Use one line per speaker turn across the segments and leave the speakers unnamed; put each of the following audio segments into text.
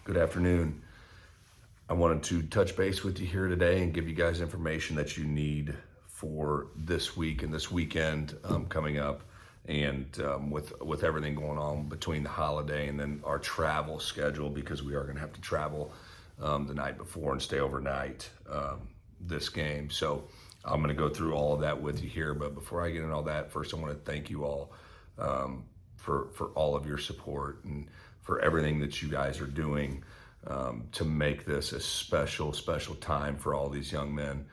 Good afternoon. I wanted to touch base with you here today and give you guys information that you need for this week and this weekend coming up, and with everything going on between the holiday and then our travel schedule, because we are going to have to travel the night before and stay overnight this game. So I'm going to go through all of that with you here. But before I get into all that, first I want to thank you all for all of your support and for everything that you guys are doing to make this a special time for all these young men.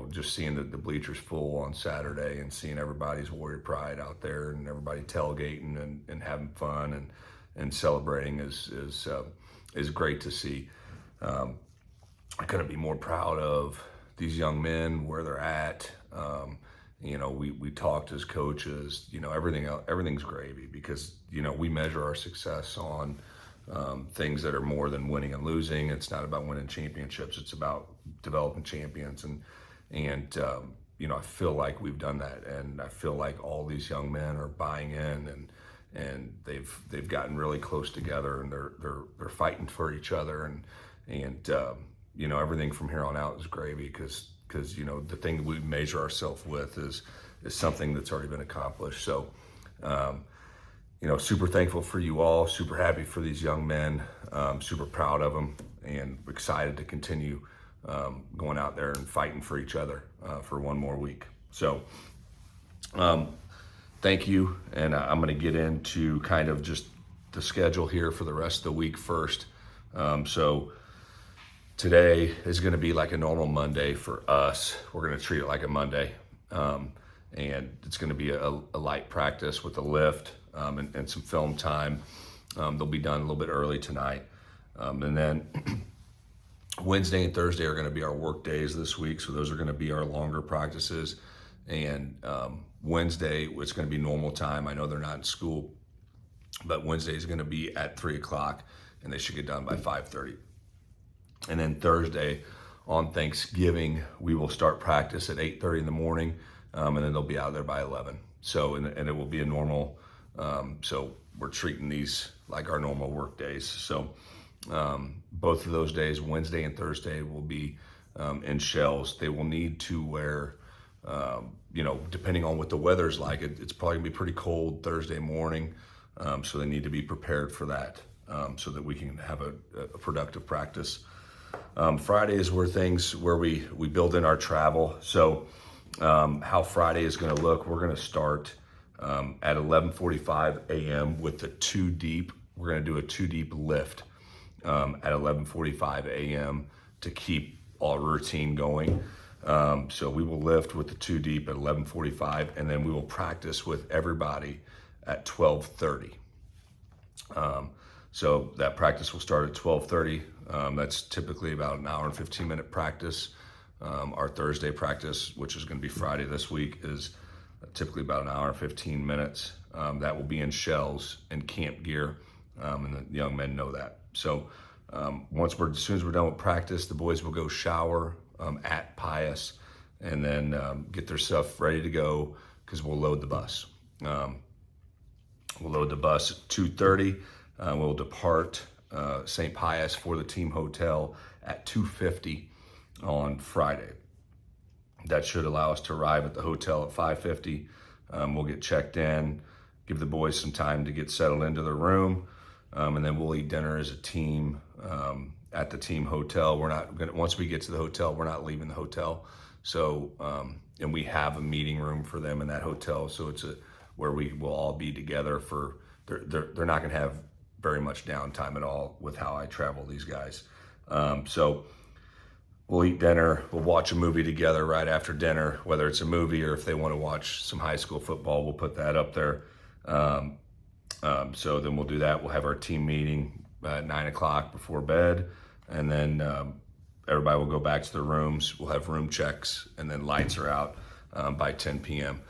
Just seeing the bleachers full on Saturday and seeing everybody's Warrior Pride out there and everybody tailgating and having fun and celebrating is great to see. I couldn't be more proud of these young men, where they're at. We talked as coaches, everything's gravy, because, we measure our success on things that are more than winning and losing. It's not about winning championships. It's about developing champions. I feel like we've done that. And I feel like all these young men are buying in, and they've gotten really close together, and they're fighting for each other. And everything from here on out is gravy, because the thing we measure ourselves with is something that's already been accomplished. So, super thankful for you all, super happy for these young men, super proud of them, and excited to continue going out there and fighting for each other for one more week. So, thank you. And I'm going to get into kind of just the schedule here for the rest of the week first. So today is going to be like a normal Monday for us. We're going to treat it like a Monday. And it's going to be a light practice with a lift and some film time. They'll be done a little bit early tonight. And then Wednesday and Thursday are going to be our work days this week. So those are going to be our longer practices. And Wednesday, it's going to be normal time. I know they're not in school, but Wednesday is going to be at 3:00, and they should get done by 5:30. And then Thursday, on Thanksgiving, we will start practice at 8:30 in the morning, and then they'll be out there by 11. So, and it will be a normal, so we're treating these like our normal work days. So both of those days, Wednesday and Thursday, will be in shells. They will need to wear, depending on what the weather's like, it's probably gonna be pretty cold Thursday morning. So they need to be prepared for that, so that we can have a productive practice. Friday is where we build in our travel. So how Friday is going to look, we're going to start at 11:45 a.m. with the 2 deep. We're going to do a 2 deep lift at 11:45 a.m. to keep our routine going. So we will lift with the 2 deep at 11:45, and then we will practice with everybody at 12:30. So that practice will start at 12:30. That's typically about an hour and 15-minute practice. Our Thursday practice, which is going to be Friday this week, is typically about an hour and 15 minutes. That will be in shells and camp gear, and the young men know that. So as soon as we're done with practice, the boys will go shower at Pius, and then get their stuff ready to go, because we'll load the bus. We'll load the bus at 2:30. We'll depart St. Pius for the team hotel at 2:50 on Friday. That should allow us to arrive at the hotel at 5:50. We'll get checked in, give the boys some time to get settled into their room, and then we'll eat dinner as a team at the team hotel. Once we get to the hotel, we're not leaving the hotel. So, and we have a meeting room for them in that hotel. So it's where we will all be together for. They're not going to have very much downtime at all with how I travel these guys. So we'll eat dinner, we'll watch a movie together right after dinner, whether it's a movie or if they want to watch some high school football, we'll put that up there. So then we'll do that. We'll have our team meeting at 9:00 before bed, and then everybody will go back to their rooms. We'll have room checks, and then lights are out by 10 p.m.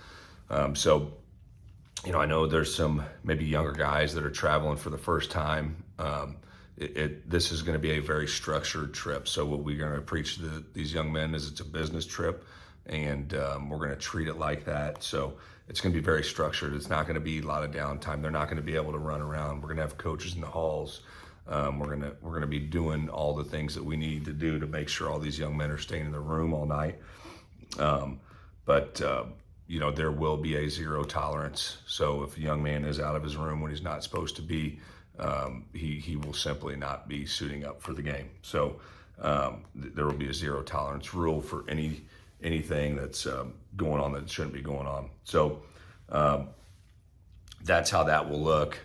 I know there's some maybe younger guys that are traveling for the first time. This is going to be a very structured trip. So what we're going to preach to these young men is it's a business trip, and we're going to treat it like that. So it's going to be very structured. It's not going to be a lot of downtime. They're not going to be able to run around. We're going to have coaches in the halls We're gonna be doing all the things that we need to do to make sure all these young men are staying in the room all night. But there will be a zero tolerance. So if a young man is out of his room when he's not supposed to be, he will simply not be suiting up for the game. So there will be a zero tolerance rule for anything that's going on that shouldn't be going on. So that's how that will look.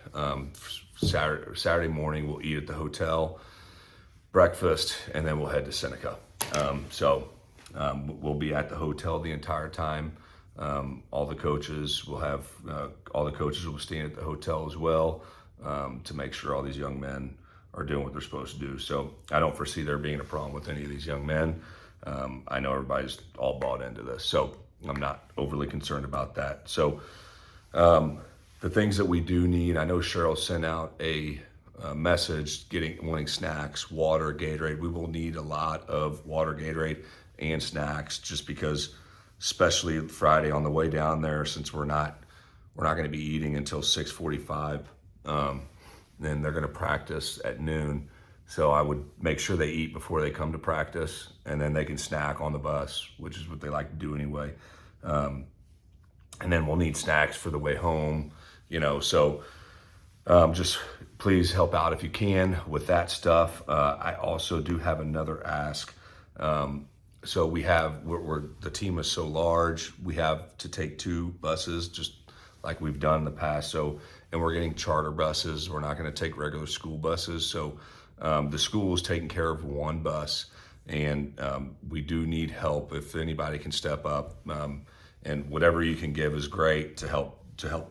Saturday morning we'll eat at the hotel, breakfast, and then we'll head to Seneca. We'll be at the hotel the entire time. All the coaches will be staying at the hotel as well, to make sure all these young men are doing what they're supposed to do. So I don't foresee there being a problem with any of these young men. I know everybody's all bought into this, so I'm not overly concerned about that. So the things that we do need, I know Cheryl sent out a message wanting snacks, water, Gatorade. We will need a lot of water, Gatorade, and snacks, just because, especially Friday on the way down there, since we're not going to be eating until 6:45. Then they're going to practice at noon. So I would make sure they eat before they come to practice, and then they can snack on the bus, which is what they like to do anyway. And then we'll need snacks for the way home, so just please help out if you can with that stuff. I also do have another ask. So the team is so large, we have to take 2 buses, just like we've done in the past. And we're getting charter buses. We're not going to take regular school buses. So the school is taking care of 1 bus, and we do need help. If anybody can step up, and whatever you can give is great to help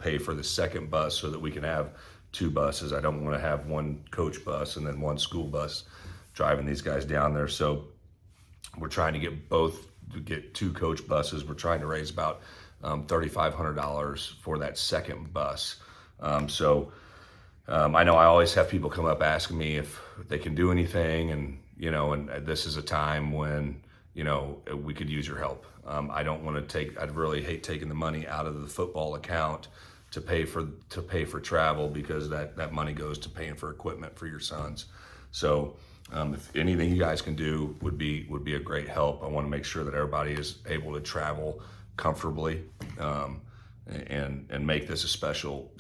pay for the second bus, so that we can have 2 buses. I don't want to have 1 coach bus and then 1 school bus driving these guys down there. So we're trying to get 2 coach buses. We're trying to raise about $3,500 for that second bus. I know I always have people come up asking me if they can do anything, and this is a time when we could use your help. I don't want to I'd really hate taking the money out of the football account to pay for travel, because that money goes to paying for equipment for your sons. So if anything you guys can do would be a great help. I want to make sure that everybody is able to travel comfortably, and make this a special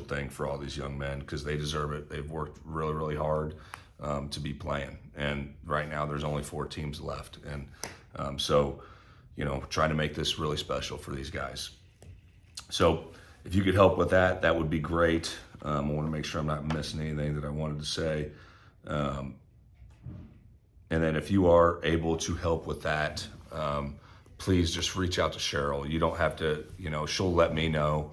thing for all these young men, because they deserve it. They've worked really, really hard to be playing, and right now there's only 4 teams left, and trying to make this really special for these guys. So if you could help with that would be great. I want to make sure I'm not missing anything that I wanted to say. And then if you are able to help with that, please just reach out to Cheryl. You don't have to, she'll let me know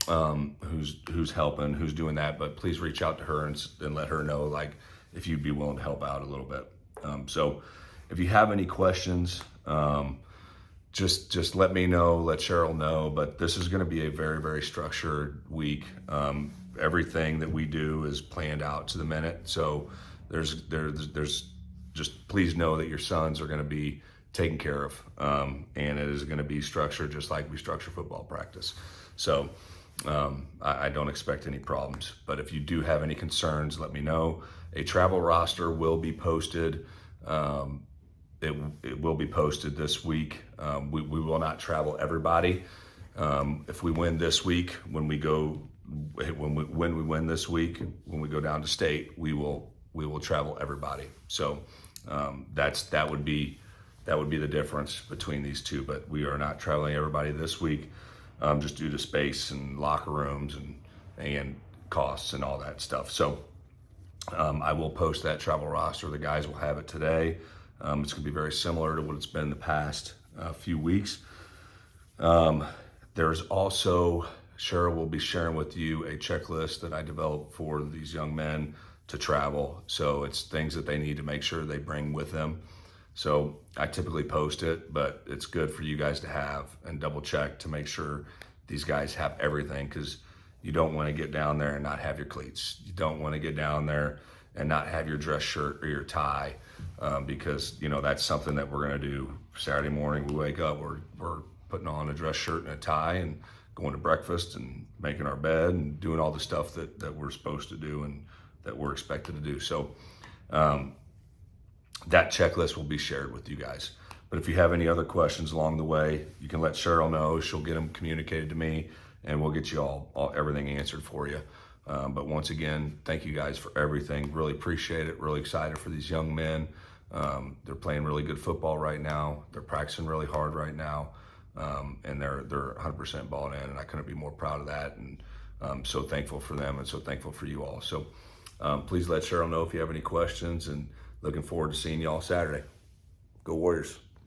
who's helping, who's doing that, but please reach out to her and let her know, like, if you'd be willing to help out a little bit. So if you have any questions, just let me know, let Cheryl know. But this is going to be a very, very structured week. Everything that we do is planned out to the minute. So there's just please know that your sons are going to be taken care of, and it is going to be structured just like we structure football practice. So I don't expect any problems. But if you do have any concerns, let me know. A travel roster will be posted. It will be posted this week. We will not travel everybody. If we win this week, when we win this week, when we go down to state, we will travel everybody. So that would be the difference between these two. But we are not traveling everybody this week, just due to space and locker rooms and costs and all that stuff. So I will post that travel roster. The guys will have it today. It's going to be very similar to what it's been in the past few weeks. There's also, Cheryl will be sharing with you a checklist that I developed for these young men to travel. So it's things that they need to make sure they bring with them. So I typically post it, but it's good for you guys to have and double check to make sure these guys have everything, because you don't want to get down there and not have your cleats. You don't want to get down there and not have your dress shirt or your tie, because that's something that we're going to do. Saturday morning, we wake up, we're putting on a dress shirt and a tie and going to breakfast and making our bed and doing all the stuff that we're supposed to do, and that we're expected to do. So that checklist will be shared with you guys. But if you have any other questions along the way, you can let Cheryl know. She'll get them communicated to me, and we'll get you all everything answered for you. But once again, thank you guys for everything. Really appreciate it. Really excited for these young men. They're playing really good football right now. They're practicing really hard right now, and they're 100% balled in. And I couldn't be more proud of that. And I'm so thankful for them, and so thankful for you all. So please let Cheryl know if you have any questions. And looking forward to seeing y'all Saturday. Go Warriors.